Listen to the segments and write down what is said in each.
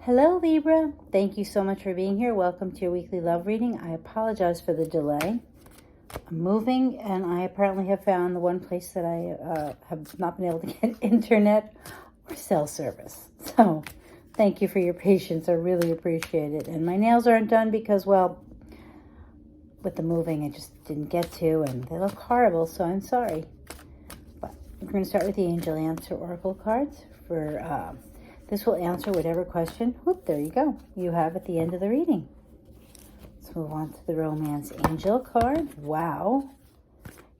Hello, Libra. Thank you so much for being here. Welcome to your weekly love reading. I apologize for the delay. I'm moving, and I apparently have found the one place that I have not been able to get internet or cell service. So thank you for your patience. I really appreciate it. And my nails aren't done because, well, with the moving, I just didn't get to, and they look horrible, so I'm sorry. But we're going to start with the Angel Answer Oracle cards for... This will answer whatever question, whoop, there you go, you have at the end of the reading. Let's move on to the Romance Angel card. Wow.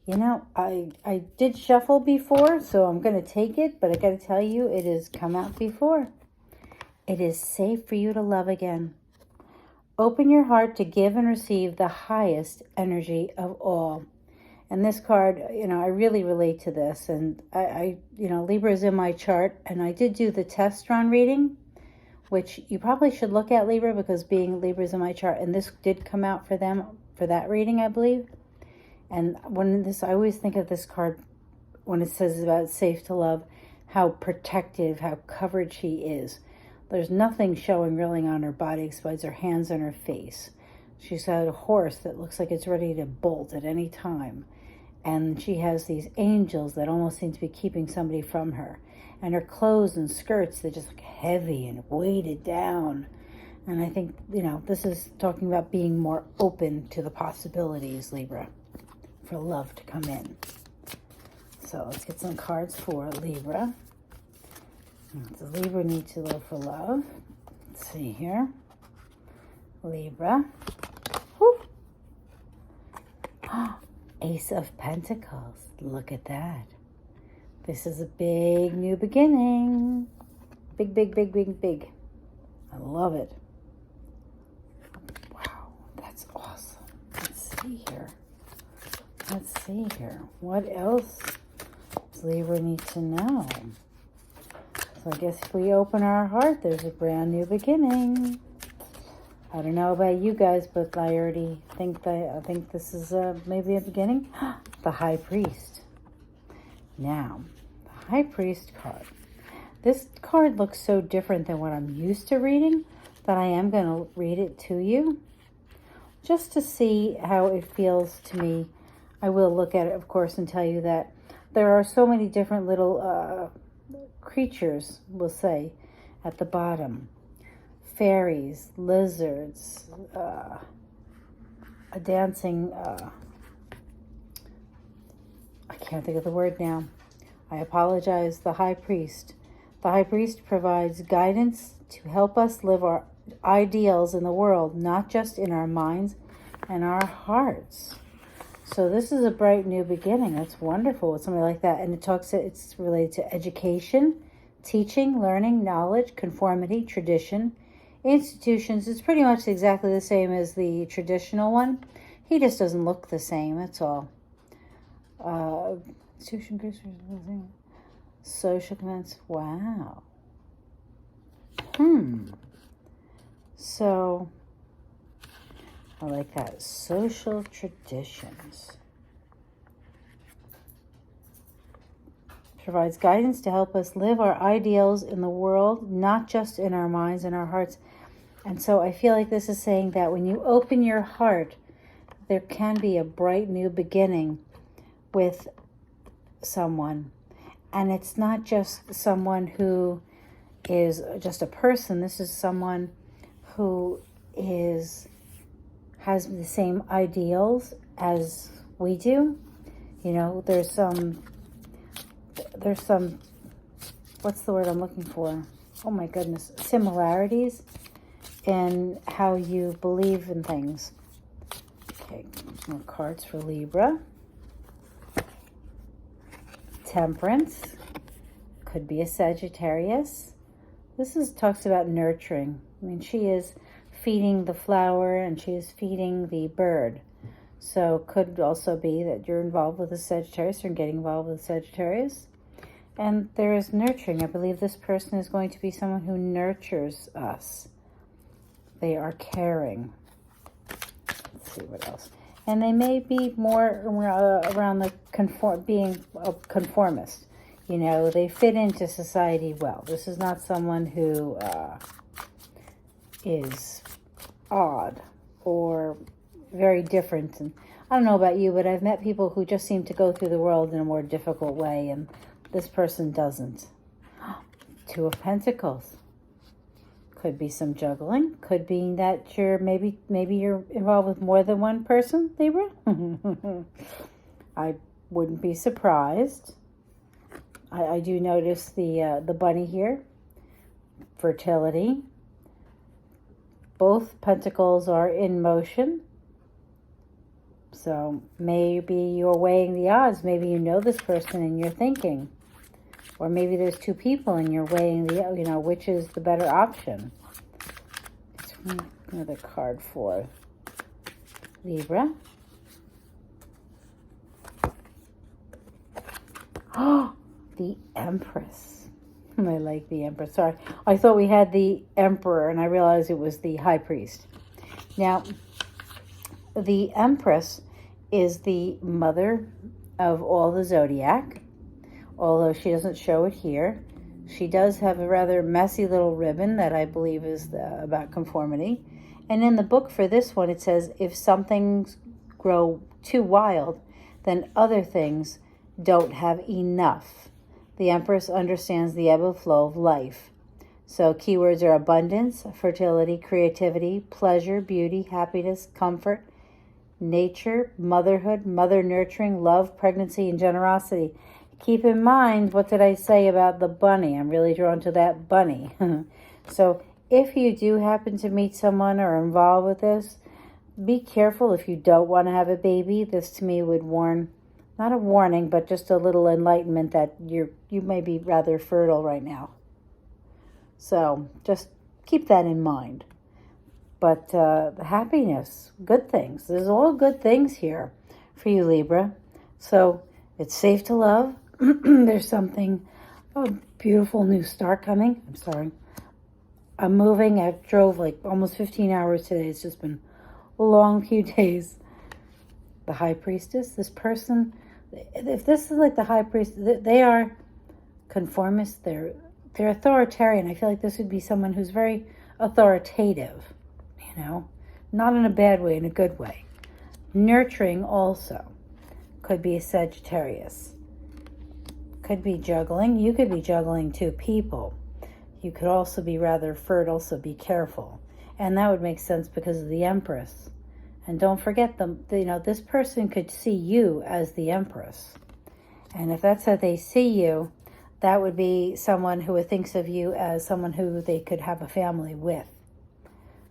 You know, I did shuffle before, so I'm going to take it, but I got to tell you, it has come out before. It is safe for you to love again. Open your heart to give and receive the highest energy of all. And this card, you know, I really relate to this. And Libra is in my chart. And I did do the test run reading, which you probably should look at, Libra, because being Libra is in my chart. And this did come out for them for that reading, I believe. And I always think of this card when it says about safe to love, how protective, how covered she is. There's nothing showing really on her body besides her hands and her face. She's got a horse that looks like it's ready to bolt at any time. And she has these angels that almost seem to be keeping somebody from her. And her clothes and skirts, they're just like heavy and weighted down. And I think, you know, this is talking about being more open to the possibilities, Libra, for love to come in. So let's get some cards for Libra. What does Libra need to live for love? Let's see here. Libra. Whew. Ace of Pentacles. Look at that. This is a big new beginning. Big, big, big, big, big. I love it. Wow, that's awesome. Let's see here. Let's see here. What else does Libra need to know? So I guess if we open our heart, there's a brand new beginning. I don't know about you guys, but I already think I think this is maybe a beginning. The High Priest. Now, the High Priest card. This card looks so different than what I'm used to reading that I am going to read it to you just to see how it feels to me. I will look at it, of course, and tell you that there are so many different little creatures, we'll say, at the bottom. Fairies, lizards, a dancing, I can't think of the word now. I apologize. The High Priest. The High Priest provides guidance to help us live our ideals in the world, not just in our minds and our hearts. So this is a bright new beginning. That's wonderful with somebody like that. And it's related to education, teaching, learning, knowledge, conformity, tradition, institutions. It's pretty much exactly the same as the traditional one. He just doesn't look the same, that's all. Social comments. Wow. So I like that. Social traditions. Provides guidance to help us live our ideals in the world, not just in our minds and our hearts. And so I feel like this is saying that when you open your heart, there can be a bright new beginning with someone. And it's not just someone who is just a person. This is someone who has the same ideals as we do. You know, there's some, what's the word I'm looking for? Oh my goodness, similarities in how you believe in things. Okay, more cards for Libra. Temperance. Could be a Sagittarius. This talks about nurturing. I mean, she is feeding the flower and she is feeding the bird. So could also be that you're involved with a Sagittarius or getting involved with a Sagittarius. And there is nurturing. I believe this person is going to be someone who nurtures us. They are caring. Let's see what else. And they may be more around the being a conformist. You know, they fit into society well. This is not someone who is odd or very different. And I don't know about you, but I've met people who just seem to go through the world in a more difficult way, and this person doesn't. Two of Pentacles. Could be some juggling. Could be that you're maybe you're involved with more than one person, Libra. I wouldn't be surprised. I do notice the bunny here. Fertility. Both pentacles are in motion. So maybe you're weighing the odds. Maybe you know this person and you're thinking. Or maybe there's two people and you're weighing which is the better option. Let's another card for Libra. Oh, the Empress. I like the Empress. Sorry, I thought we had the Emperor and I realized it was the High Priest. Now, the Empress is the mother of all the zodiac, although she doesn't show it here. She does have a rather messy little ribbon that I believe is about conformity. And in the book for this one, it says, if some things grow too wild, then other things don't have enough. The Empress understands the ebb and flow of life. So keywords are abundance, fertility, creativity, pleasure, beauty, happiness, comfort, nature, motherhood, mother nurturing, love, pregnancy, and generosity. Keep in mind, what did I say about the bunny? I'm really drawn to that bunny. So if you do happen to meet someone or involved with this, be careful if you don't want to have a baby. This to me would warn, not a warning, but just a little enlightenment that you may be rather fertile right now. So just keep that in mind. But happiness, good things. There's all good things here for you, Libra. So it's safe to love. There's a beautiful new start coming. I'm sorry. I'm moving. I drove like almost 15 hours today. It's just been a long few days. The High Priestess, this person, if this is like the High Priest, they are conformist. They're authoritarian. I feel like this would be someone who's very authoritative. Not in a bad way, in a good way. Nurturing also. Could be a Sagittarius. Could be juggling. You could be juggling two people. You could also be rather fertile, so be careful. And that would make sense because of the Empress. And don't forget, this person could see you as the Empress. And if that's how they see you, that would be someone who thinks of you as someone who they could have a family with.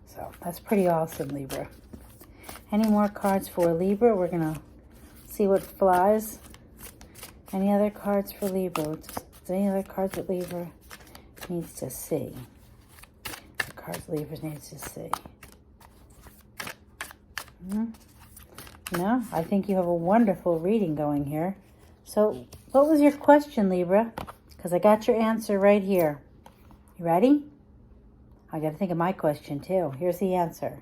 So that's pretty awesome, Libra. Any more cards for Libra? We're going to see what flies. Any other cards for Libra? Is there any other cards that Libra needs to see? The cards Libra needs to see. No, I think you have a wonderful reading going here. So what was your question, Libra? Because I got your answer right here. You ready? I got to think of my question too. Here's the answer.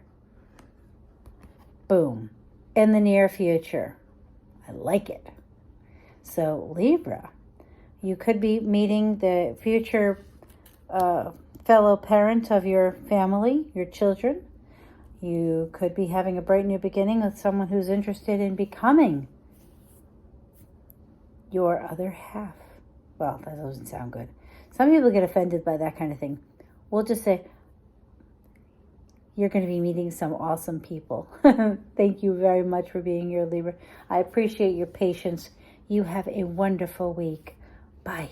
Boom. In the near future. I like it. So Libra, you could be meeting the future fellow parent of your family, your children. You could be having a bright new beginning with someone who's interested in becoming your other half. Well, that doesn't sound good. Some people get offended by that kind of thing. We'll just say, you're going to be meeting some awesome people. Thank you very much for being here, Libra. I appreciate your patience. You have a wonderful week. Bye.